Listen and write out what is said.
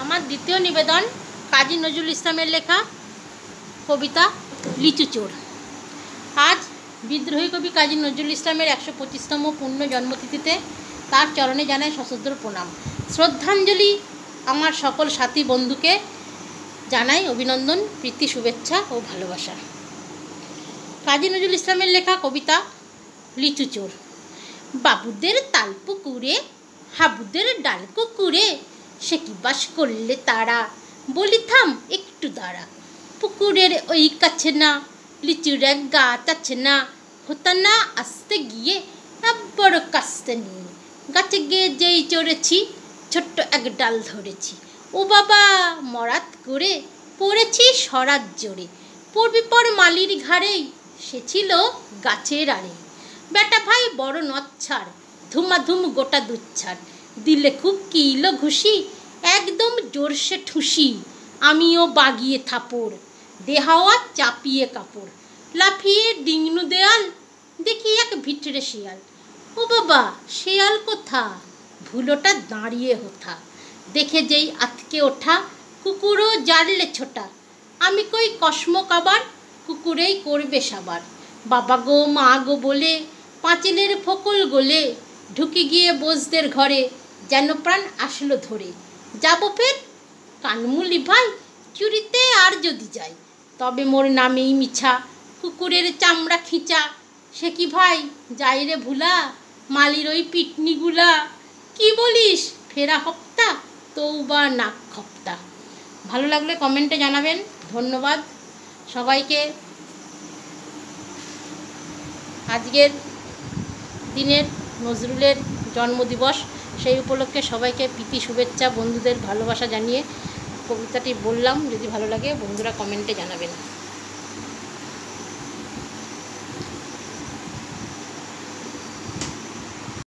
আমার দ্বিতীয় নিবেদন কাজী নজরুল ইসলামের লেখা কবিতা লিচু চোর। আজ বিদ্রোহী কবি কাজী নজরুল ইসলামের 125তম পূর্ণ জন্মতিথিতে তার চরণে জানায় সশস্ত্র প্রণাম, শ্রদ্ধাঞ্জলি। আমার সকল সাথী বন্ধুকে জানাই অভিনন্দন, প্রীতি, শুভেচ্ছা ও ভালোবাসা। কাজী নজরুল ইসলামের লেখা কবিতা লিচু চোর। বাবুদের তাল পুকুরে হাবুদের ডাল কুকুরে, সে কি বাস করলে তারা, বলি থাম একটু দাঁড়া। পুকুরের ওই কাছে না লিচুর এক গাছ আছে না, হতা না আসতে গিয়ে বড় কাস্তে নিয়ে গাছে গিয়ে যেই চড়েছি ছোট্ট এক ডাল ধরেছি। ও বাবা মরাত করে পড়েছি সরাত জোরে, পড়বি পর মালির ঘাড়েই, সে ছিল গাছের আড়ে। বেটা ভাই বড় নচ্ছাড়, ধুমাধুম গোটা দুচ্ছাড়, দিলে খুব কিলো ঘুষি, একদম জোরসে ঠুসি। আমিও বাগিয়ে থাপড়, দেহাওয়া চাপিয়ে কাপড়, লাফিয়ে ডিংনু দেয়াল, দেখি এক ভিতরে শিয়াল। ও বাবা শিয়াল কোথা, ভুলোটা দাঁড়িয়ে হোথা, দেখে যেই আতকে ওঠা, কুকুরও জারলে ছোটা। আমি কই কসমক আবার, কুকুরেই করবে সাবার। বাবা গো মা গো বলে পাঁচিলের ফকল গোলে, ঢুকে গিয়ে বোসদের ঘরে, যেন প্রাণ আসলো ধরে। যাব ফের কানমুলি ভাই চুরিতে আর যদি যাই, তবে মোর নামেই মিছা, কুকুরের চামড়া খিঁচা। সে কি ভাই যাই রে ভুলা, মালির ওই পিটনিগুলা, কি বলিস ফেরা হপ্তা তৌবা নাক খপ্তা। ভালো লাগলে কমেন্টে জানাবেন। ধন্যবাদ সবাইকে। আজকের দিনের নজরুলের জন্মদিবস, সেই উপলক্ষে সবাইকে প্রীতি শুভেচ্ছা, বন্ধুদের ভালোবাসা জানিয়ে কবিতাটি বললাম। যদি ভালো লাগে বন্ধুরা কমেন্টে জানাবেন।